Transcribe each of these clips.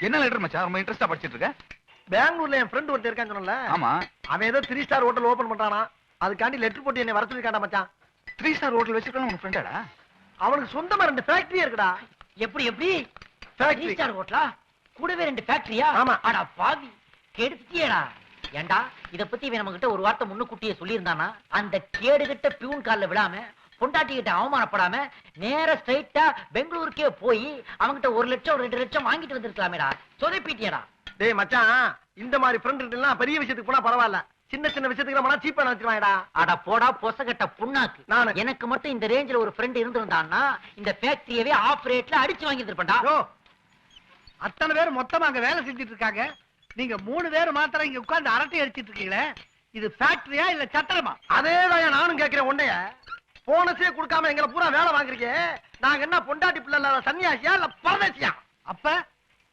என்ன லெட்டர் மச்சான்? ரொம்ப இன்ட்ரெஸ்டா படிச்சிட்டு இருக்க. பெங்களூர்ல என் ஃப்ரெண்ட் ஒருத்தர் இருக்கான்னு சொன்னல. ஆமா. அவன் ஏதோ 3 ஸ்டார் ஹோட்டல் ஓபன் பண்றானா. அதுக்காண்டி லெட்டர் போட்டு என்ன வர சொல்லிருக்காடா மச்சான். 3 ஸ்டார் ஹோட்டல் வச்சிருக்கான் உன் ஃப்ரெண்டாடா? அவனுக்கு சொந்தமா 2 ஃபேக்டரி இருக்குடா. எப்படி 3 ஸ்டார் ஹோட்டலா? கூடவே 2 ஃபேக்டரியா? ஆமா. அட பாவி, கெடுத்தியேடா. ஏண்டா இத பத்தி இவன் நம்ம கிட்ட ஒரு வார்த்தை முன்னுக்குட்டியே சொல்லியிருந்தானா, அந்த கேடுகிட்ட பியூன் கால்ல விழாம, பொண்டாட்டி கிட்ட அவமானப்படாம நேர ஸ்ட்ரைட்டா பெங்களூருக்கே போய் அவங்கிட்ட 1 லட்சம் 2 லட்சம் வாங்கிட்டு வந்திருக்கலாமேடா. சொதப்பிட்டியடா. டேய் மச்சான், இந்த மாதிரி ஃப்ரெண்ட் எல்லாம் பெரிய விஷயத்துக்கு போனா பரவாயில்ல. சின்ன சின்ன விஷயத்துக்கு நம்ம சீப்பா நினைச்சிருவாங்கடா. அட போடா பொசகட்ட புண்ணாக்கு. நானு எனக்கு மட்டும் இந்த ரேஞ்சில ஒரு ஃப்ரெண்ட் இருந்திருந்தான்னா இந்த ஃபேக்டரியவே ஆபரேட்ல அடிச்சு வாங்கி இருப்பேன்டா. அத்தனை பேர் மொத்தமா அங்க வேலை செஞ்சுட்டு இருக்காங்க. நீங்க 3 பேர் மாத்திரம் இங்க உட்கார்ந்து அரட்டை அடிச்சிட்டு இருக்கீங்களே, இது ஃபேக்டரியா இல்ல சத்திரமா? அதேதான் நானும் கேட்கிறேன். ஒண்டைய போனஸே கொடுக்காம எங்களை பூரா வேலை வாங்குறீங்க. நாங்க என்ன பொண்டாட்டி பிள்ளை இல்லாத சன்னியாசியா இல்ல பரதேசியா? அப்ப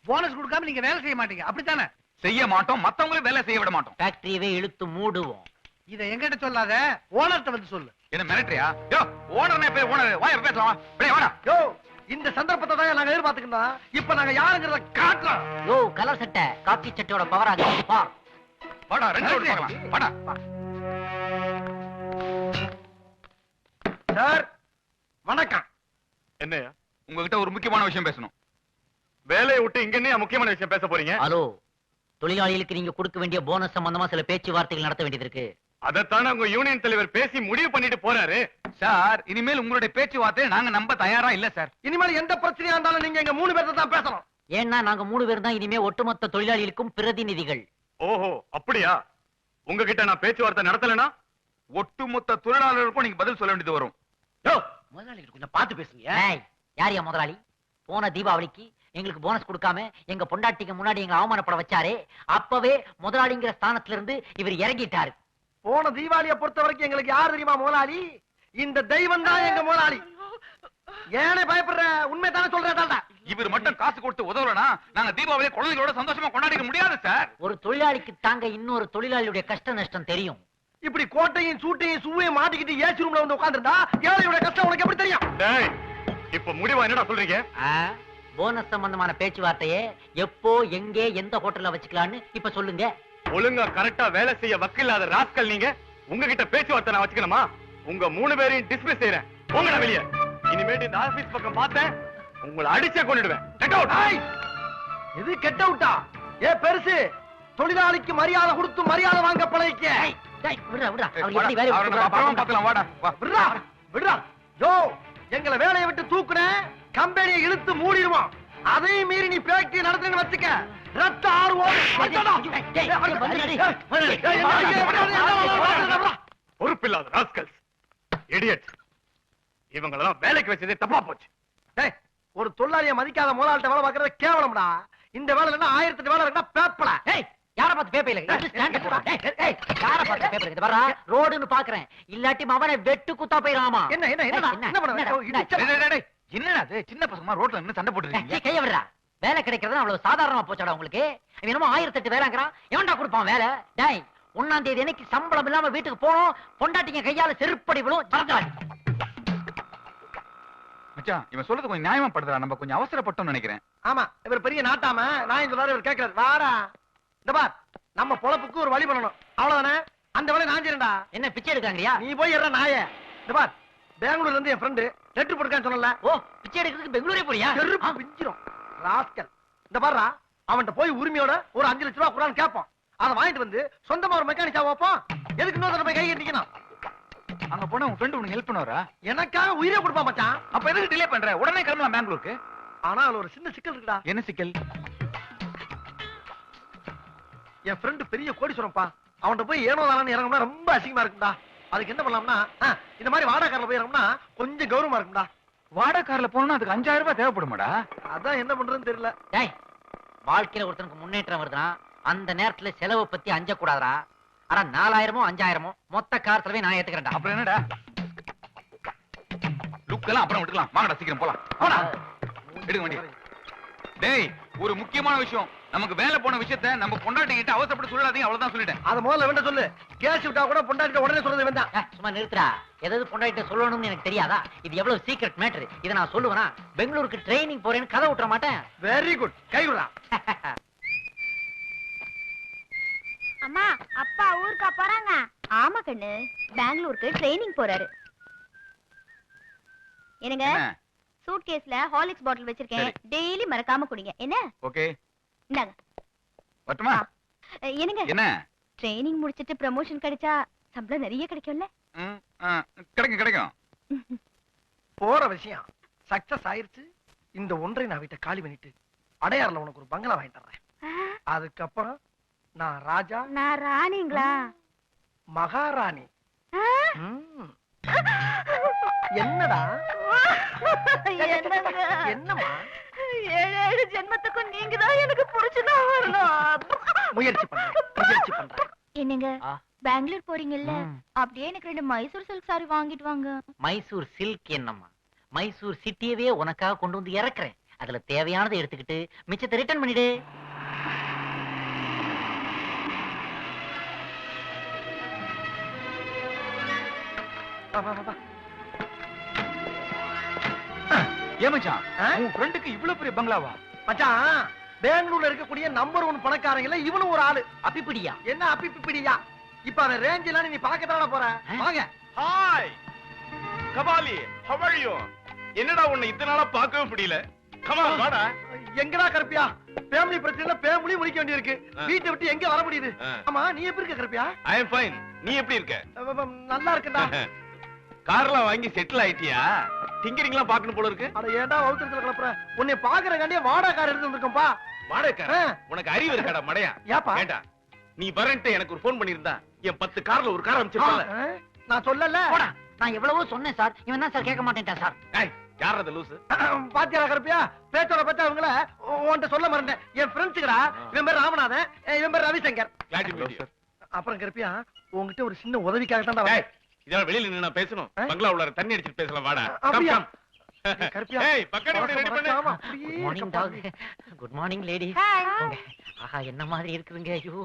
போனஸ் கொடுக்காம நீங்க வேலை செய்ய மாட்டீங்க, அப்படித்தானே? செய்ய மாட்டோம், மத்தவங்களும் வேலை செய்ய விட மாட்டோம். ஃபேக்டரியவே இழுத்து மூடுவோம். இத எங்கிட்ட சொல்லாத, ஓனர்ட்ட வந்து சொல்லு. என்ன மிரட்டறியா? யோ ஓனர்னே பேர் ஓனர். வாயா பேசலாம். டேய் வாடா. யோ இந்த சந்தர்ப்பத்தை தான் நாங்க எதிர்பார்த்துக்கிட்டோம். இப்ப நாங்க யாருங்கறத காட்டுறோம். யோ கலர் சட்டை காக்கி சட்டையோட பவர் ஆகுது பா. வாடா ரெண்டு ரோட் பார்க்கலாம். வாடா. சார் வணக்கம். என்னையா உங்ககிட்ட ஒரு முக்கியமான விஷயம் பேசணும். வேலையை விட்டு இங்க என்ன முக்கியமான விஷயம் பேச போறீங்க? ஹலோ, தொழிலாளிகளுக்கு நீங்க கொடுக்க வேண்டிய போனஸ் சம்பந்தமா சில பேச்சுவார்த்தைகள் நடத்த வேண்டியது இருக்கு. அதத்தானே உங்க யூனியன் தலைவர் பேசி முடிவு பண்ணிட்டு போறாரு. சார் இனிமேல் உங்களுடைய பேச்சுவார்த்தையை நாங்க நம்ப தயாரா இல்ல சார். இனிமேல் எந்த பிரச்சனையா இருந்தாலும் நீங்க எங்க 3 பேர்த்த தான் பேசணும். ஏன்னா நாங்க 3 பேர் தான் இனிமே ஒட்டுமொத்த தொழிலாளிகளுக்கும் பிரதிநிதிகள். ஓஹோ அப்படியா? உங்ககிட்ட நான் பேச்சுவார்த்தை நடத்தலனா ஒட்டுமொத்த தொழிலாளர்களுக்கும் நீங்க பதில் சொல்ல வேண்டியது வரும். யோ முதலாளிகள் கொஞ்சம் பார்த்து பேசுங்க. ஏய் யாரியா முதலாளி? போன தீபாவளிக்கு எங்களுக்கு போனஸ் கொடுக்காம எங்க பொண்டாட்டிக்கு முன்னாடி எங்க அவமானப்பட வச்சாரே, அப்பவே முதலாளிங்கிற ஸ்தானத்துல இருந்து இவர் இறங்கிட்டாரு. போன தீபாவளியை பொறுத்த வரைக்கும் எங்களுக்கு யார் தெரியுமா முதலாளி? இந்த தெய்வம் தான் எங்க முதலாளி. ஏனே பயப்படுற? உண்மை தானே சொல்றேன். இவர் மட்டும் காசு கொடுத்து உதவலனா நாங்க தீபாவளியை குழந்தைகளோட சந்தோஷமா கொண்டாடிக்க முடியாது சார். ஒரு தொழிலாளிக்கு தாங்க இன்னொரு தொழிலாளியுடைய கஷ்ட நஷ்டம் தெரியும். இப்படி கோட்டையும் சூட்டையும் சுவையும் மாட்டிக்கிட்டு ஏசி ரூம்ல வந்து உட்கார்ந்திருந்தா ஏழையோட கஷ்டம் உனக்கு எப்படி தெரியும்? டேய் இப்ப முடிவா என்னடா சொல்றீங்க? போனஸ் சம்பந்தமான பேச்சுவார்த்தையே எப்போ எங்கே எந்த ஹோட்டல்ல வச்சுக்கலான்னு இப்ப சொல்லுங்க. ஒழுங்கா கரெக்டா வேலை செய்ய வக்கில்லாத ராஸ்கல் நீங்க. உங்ககிட்ட பேச்சுவார்த்தை நான் வச்சுக்கணுமா? உங்க 3 பேரையும் டிஸ்மிஸ் செய்றேன். போங்கடா வெளிய. இனிமேட்டு இந்த ஆபீஸ் பக்கம் பார்த்தேன் உங்களை அடிச்சே கொன்னுடுவேன். Get out. இது கெட் அவுட்டா? ஏ பெருசு, தொழிலாளிக்கு மரியாதை கொடுத்து மரியாதை வாங்க பழகிக்க. எங்களை வேலையை விட்டு தூக்குன கம்பெனியை இழுத்து மூடிடுவோம். அதையும் மீறி நீ ஃபேக்டரி நடத்துன்னு வச்சுக்க, ரத்த ஆர்வம். பொறுப்பில்லாத ராஸ்கல்ஸ், இடியட்ஸ். இவங்களெல்லாம் வேலைக்கு வச்சதே தப்பா போச்சு. ஒரு தொழிலாளியை மதிக்காத முதலாளிட்ட வேலை பார்க்கறது கேவலம்டா. இந்த வேலை இல்லைன்னா 1008 வேலை இருக்கா பேப்பல. யார பார்த்து பேப்பர் இல்ல, யார பார்த்து பேப்பர் இது வரா ரோடுன்னு பாக்குறேன். இல்லாட்டி அவனை வெட்டு குத்தா போயிராமா. என்ன என்ன என்ன பண்ண? என்னடா அது சின்ன பசங்க ரோட்ல நின்னு சண்டை போட்டுறீங்க? கைய விடுறா. வேலை கிடைக்கிறது அவ்வளவு சாதாரணமா போச்சாடா உங்களுக்கு? என்னமோ 1008 வேலைங்கிறான். எவன்டா கொடுப்பான் வேலை? டேய் 1ஆம் தேதி அன்னைக்கு சம்பளம் இல்லாம வீட்டுக்கு போனோம். பொண்டாட்டிங்க கையால செருப்படி விழும். மச்சான் இவன் சொல்றது கொஞ்சம் நியாயமா படுறா. நம்ம கொஞ்சம் அவசரப்பட்டோம்னு நினைக்கிறேன். ஆமா இவர் பெரிய நாட்டாம நான் இந்த இவர் கேட்கிறார். வாடா இந்த பார், நம்ம பொழப்புக்கு ஒரு வழி பண்ணணும், அவ்வளவுதானே. அந்த வேலை நான் செய்யறேன்டா. என்ன பிச்சை எடுக்காங்கயா? நீ போய் ஏற நாயே. இந்த பார், பெங்களூர்ல இருந்து என் ஃப்ரெண்டு லெட்டர் போட்டுக்கான்னு சொன்னல. ஓ பிச்சை எடுக்கிறதுக்கு பெங்களூரே போறியா? செருப்பு பிஞ்சிரும் ராஸ்கல். இந்த பாருடா, அவன்கிட்ட போய் உரிமையோட ஒரு 5 லட்சம் ரூபாய் குறான்னு கேட்போம். அதை வாங்கிட்டு வந்து சொந்தமா ஒரு மெக்கானிக்கா வைப்போம். எதுக்கு இன்னொரு போய் கை கட்டிக்கணும்? அங்க போனா உன் ஃப்ரெண்ட் உனக்கு ஹெல்ப் பண்ணுவாரா? எனக்காக உயிரே கொடுப்பா மச்சான். அப்ப எதுக்கு டிலே பண்ற? உடனே கிளம்பலாம் பெங்களூருக்கு. ஆனா அதுல ஒரு சின்ன சிக்கல் இருக்குடா. என்ன சிக்கல்? என் ஃப்ரெண்ட் பெரிய கோடீஸ்வரன்ப்பா. அவன்கிட்ட போய் ஏனோ தானே இறங்கணும்னா ரொம்ப அசிங்கமா இருக்கும்டா. அதுக்கு என்ன பண்ணலாம்னா, இந்த மாதிரி வாடகை கார்ல போய் இறங்கணும்னா கொஞ்சம் கௌரவமா இருக்கும்டா. வாடகை கார்ல போனா அதுக்கு 5000 ரூபாய் தேவைப்படுமாடா? அதான் என்ன பண்றதுன்னு தெரியல. டேய் வாழ்க்கையில ஒருத்தனுக்கு முன்னேற்றம் வருதுன்னா அந்த நேரத்துல செலவை பத்தி அஞ்ச கூடாதா? ஆனா 4000மோ 5000மோ மொத்த கார் செலவை நான் ஏத்துக்கிறேன்டா. அப்புறம் என்னடா லுக் எல்லாம் அப்புறம் விட்டுக்கலாம். வாங்கடா சீக்கிரம் போலாம். போடா எடுங்க வண்டி. டேய் ஒரு முக்கியமான விஷயம். நமக்கு வேலை போன விஷயத்த நம்ம பொண்டாட்டி கிட்ட அவசரப்பட்டு சொல்லாதீங்க, அவ்வளவுதான் சொல்லிட்டேன். அத முதல்ல வேண்ட சொல்லு. கேஸ் விட்டா கூட பொண்டாட்டிட்ட உடனே சொல்றது வேண்டாம். சும்மா நிறுத்துறா. எதாவது பொண்டாட்டிட்ட சொல்லணும்னு எனக்கு தெரியாதா? இது எவ்வளவு சீக்ரெட் மேட்டர். இதை நான் சொல்லுவேனா? பெங்களூருக்கு ட்ரைனிங் போறேன்னு கதை விட்டுற மாட்டேன். Very good. கை விடுறா. அம்மா, அப்பா ஊருக்கா போறாங்க? ஆமா கண்ணு, பெங்களூருக்கு ட்ரைனிங் போறாரு. என்னங்க? சூட் கேஸ்ல ஹார்லிக்ஸ் பாட்டில் வச்சிருக்கேன். டெய்லி மறக்காம குடிங்க. என்ன? ஓகே. இந்தாங்க. வரட்டுமா? என்னங்க? என்ன? ட்ரைனிங் முடிச்சிட்டு ப்ரமோஷன் கிடைச்சா சம்பளம் நிறைய கிடைக்கும்ல? கிடைக்கும். போற விஷயம் சக்சஸ் ஆயிருச்சு. இந்த ஒன்றை நான் வீட்டை காலி பண்ணிட்டு அடையாறுல உனக்கு ஒரு பங்களா வாங்கி தர்றேன். அதுக்கப்புறம் நான் ராஜா. நான் ராணிங்களா? மகாராணி. என்னடா? என்னம்மா? 7 ஜென்மத்துக்கும் நீங்க தான் எனக்கு புடிச்சுனா வரணும். முயற்சி பண்றேன். என்னங்க? பெங்களூர் போறீங்கல்ல, அப்படியே எனக்கு 2 மைசூர் சில்க் சாரி வாங்கிட்டு வாங்க. மைசூர் சில்க் என்னம்மா? மைசூர் சிட்டியவே உனக்காக கொண்டு வந்து இறக்குறேன். அதுல தேவையானதை எடுத்துக்கிட்டு மிச்சத்தை ரிட்டர்ன் பண்ணிடு. ஏன் மச்சான், உன் ஃப்ரெண்டுக்கு இவ்வளவு பெரிய பங்களாவா? மச்சான், பெங்களூர்ல இருக்கக்கூடிய நம்பர் 1 பணக்காரங்கல இவனும் ஒரு ஆளு. அப்பிப்பிடியா? என்ன அப்பிப்பிடியா? இப்ப அவன் ரேஞ்ச் எல்லாம் நீ பார்க்கத்தானே போற. வாங்க. Hi Kabali, how are you? என்னடா உன்னை இத்தனை நாளா பார்க்கவே முடியல. கம் ஆன் வாடா. எங்கடா கருப்பியா? ஃபேமிலி பிரச்சனைல ஃபேமிலி முடிக்க வேண்டியிருக்கு. வீட்டை விட்டு எங்க வர முடியுது? ஆமா, நீ எப்படி இருக்க கருப்பியா? ஐ அம் ஃபைன். நீ எப்படி இருக்க? நல்லா இருக்கேன்டா. கார்லாம் வாங்கி செட்டில் ஆயிட்டியா? டிங்கரிங்லாம் பார்க்கணும் போல இருக்கு. அட ஏன்டா வவுத்தறதுல கலப்புற? உன்னை பாக்குறகாண்டியே வாடா கார் எடுத்து வந்திருக்கேன்பா. வாடகை? உனக்கு அறிவு இருக்கடா மடையா? ஏப்பா? கேட்டா நீ வரேன்ட்டு எனக்கு ஒரு ஃபோன் பண்ணிருந்தா என் 10 கார்ல ஒரு கார் அனுப்பிச்சிருப்பல. நான் சொல்லல. போடா. நான் எவ்வளவோ சொன்னேன் சார். இவன் தான் சார் கேட்க மாட்டேன்டா சார். ஏய், யார் அது லூசு? பாத்தியா கருப்பியா? பேச்சோட பத்தி அவங்கள உன்கிட்ட சொல்ல மறந்தேன். என் ஃப்ரெண்ட்ஸ்ங்கடா. இவன் பேர் ராமநாதன், இவன் பேர் Ravishankar. Glad to meet you. அப்புறம் கருப்பியா, உன்கிட்ட ஒரு சின்ன உதவிக்காக தான் ஏய், இதெல்லாம் வெளியில நின்னு நான் பேசணும். பங்களா உள்ள தண்ணி அடிச்சிட்டு பேசலாம் வாடா. அப்படியா? கம். ஏய், பக்கடி ஓடி ரெடி பண்ணு. Good morning doc. Good morning lady. ஆஹா, என்ன மாதிரி இருக்குதுங்க. ஐயோ,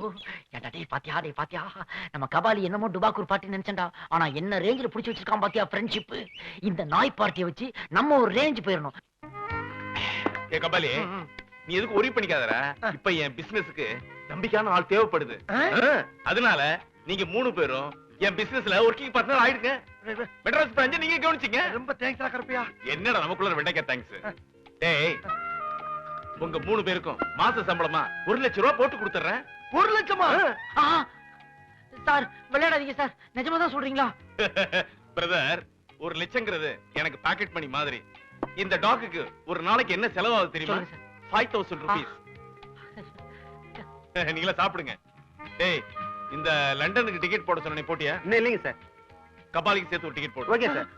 ஏன்டா டேய் பாத்தியா? நம்ம கபாலி என்னமோ டுபாக்கூர் பார்ட்டி நினைச்சேன்டா. ஆனா என்ன ரேஞ்சில புடிச்சு வச்சிருக்கான் பாத்தியா ஃப்ரெண்ட்ஷிப். இந்த நாய் பார்ட்டியை வச்சு நம்ம ஒரு ரேஞ்ச் போயிரணும். ஏ கபாலி, நீ எதுக்கு ஒரி பண்ணிக்காதடா. இப்ப என் பிசினஸ்க்கு நம்பிக்கையான ஆள் தேவைப்படுது. அதனால நீங்க 3 பேரும் என் பிசினஸ்ல ஒர்க்கிங் பார்ட்னர் ஆயிடுங்க. மெட்ராஸ் பிரான்ச் நீங்க கவனிச்சீங்க. ரொம்ப தேங்க்ஸ்டா கருப்பியா. என்னடா நமக்குள்ள வெண்டைக்கா தேங்க்ஸ். டேய், உங்க 3 பேருக்கும் மாச சம்பளமா 1 லட்சம் ரூபாய் போட்டு கொடுத்துறேன். 1 லட்சமா? சார் விளையாடாதீங்க சார். நிஜமா தான் சொல்றீங்களா? பிரதர், 1 லட்சம்ங்கிறது எனக்கு பாக்கெட் மணி மாதிரி. இந்த டாக்குக்கு ஒரு நாளைக்கு என்ன செலவாகுது தெரியுமா? 5000 rupees. நீங்களே சாப்பிடுங்க. டேய், இந்த லண்டனுக்கு டிக்கெட் போட சொன்னே போட்டியா? இன்னும் இல்லைங்க சார். கபாலிக்கு சேர்த்து ஒரு டிக்கெட் போடு. Okay sir.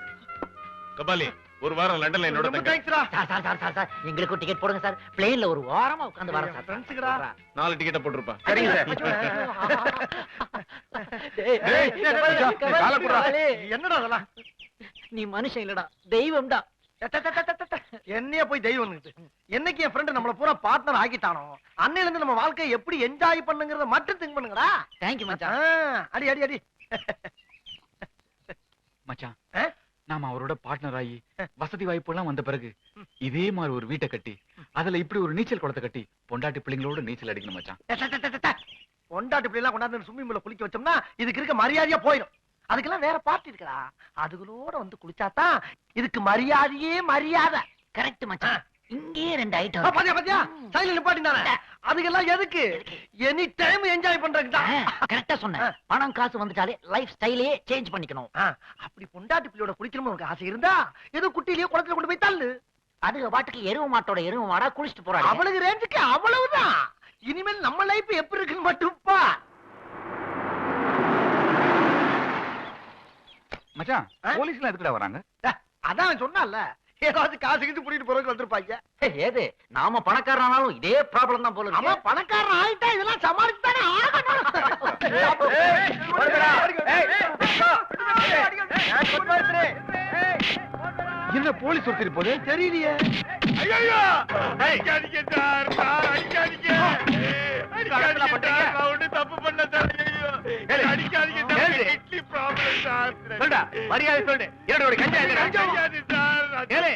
கபாலி, ஒரு வாரம் லண்டன்ல என்னோட ரொம்ப தங்க. தேங்க்ஸ்டா. சார் எங்களுக்கு டிக்கெட் போடுங்க சார். பிளேன்ல ஒரு வாரமா உட்கார்ந்து வரேன் சார். ஃப்ரெண்ட்ஸ்ங்கடா. 4 டிக்கெட்ட போட்டுருப்பா. சரிங்க சார். என்னடா அதெல்லாம்? நீ மனுஷன் இல்லடா, தெய்வம்டா. என்னைய போய் தெய்வம். என்னைக்கு என் ஃப்ரெண்ட் நம்மள பூரா பார்ட்னர் ஆக்கிட்டானோ அன்னையில இருந்து நம்ம வாழ்க்கையை எப்படி என்ஜாய் பண்ணுங்கறத மட்டும் திங்க் பண்ணுங்கடா. தேங்க் யூ மச்சான். அடி. மச்சான், நாம அவரோட பார்ட்னர் ஆகி வசதி வாய்ப்பு எல்லாம் வந்த பிறகு இதே மாதிரி ஒரு வீட்டை கட்டி அதுல இப்படி ஒரு நீச்சல் குளத்தை கட்டி பொண்டாட்டி பிள்ளைங்களோட நீச்சல் அடிக்கணும் மச்சான். பொண்டாட்டி பிள்ளை எல்லாம் கொண்டாந்து ஸ்விம்மிங் பூல்ல குளிக்க வச்சோம்னா இதுக்கு இருக்க மரியாதையா போயிடும். அதுக்கெல்லாம் வேற பார்ட்டி இருக்குடா. அதுகளோட வந்து குளிச்சாதான் இதுக்கு மரியாதையே மரியாதை. கரெக்ட் மச்சான். இங்கே 2 ஐட்டம். பாத்தியா சைடுல நிப்பாட்டினானே. அதுக்கெல்லாம் எதுக்கு? எனி டைம் என்ஜாய் பண்றதுக்கு தான். கரெக்ட்டா சொன்னேன். பணம் காசு வந்துட்டாலே லைஃப் ஸ்டைலே சேஞ்ச் பண்ணிக்கணும். அப்படி பொண்டாட்டி பிள்ளையோட குளிக்கணும்னு உனக்கு ஆசை இருந்தா ஏதோ குட்டிலேயே குளத்துல கொண்டு போய் தள்ளு. அது பாட்டுக்கு எருவு மாட்டோட எருவு மாடா குளிச்சுட்டு போறாங்க. அவளுக்கு ரேஞ்சுக்கு அவ்வளவுதான். இனிமேல் நம்ம லைஃப் எப்படி இருக்குன்னு மட்டும்ப்பா. மச்சான், போலீஸ்ல எதுக்குடா வராங்க? அதான் சொன்னால ஏதாவது காசு கிட்டு புடிட்டு போறதுக்கு வந்திருப்பாங்க. ஏது நாம பணக்காரனாலும் இதே ப்ராப்ளம் தான் போல அவன் பணக்காரன் ஆயிட்டா இதெல்லாம் சமாளிச்சுதானே ஆகணும். என்ன போலீஸ் ஒருத்தர் போது தெரியலையே. ஐயோ அடிக்காதீங்க சார் அடிக்காதீங்க நான் ஒண்ணும் தப்பு பண்ணல சார் ஐயோ அடிக்காதீங்க சார் இட்லி ப்ராப்ளம் சார் சொல்டா மரியாதை சொல்லு என்னோட கஞ்சா அடிக்காதீங்க சார் ஏலே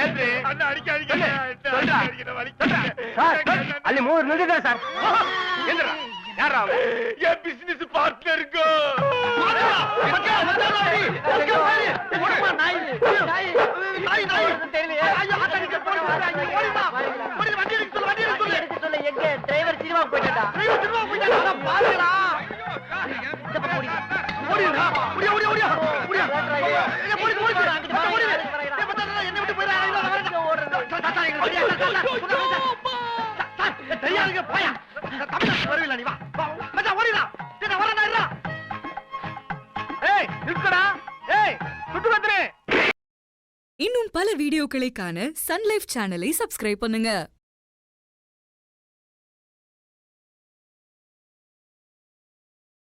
ஏலே அண்ணா அடிக்காதீங்க சொல்டா சார் ಅಲ್ಲಿ 3 நின்னுதா சார். என்னடா யாரா என் பிசினஸ் பார்ட்னருக்கு டிரைவர் சினிமா போயிட்டா இன்னும் பல வீடியோக்களை காண சன் லைஃப் சேனலை சப்ஸ்கிரைப் பண்ணுங்க.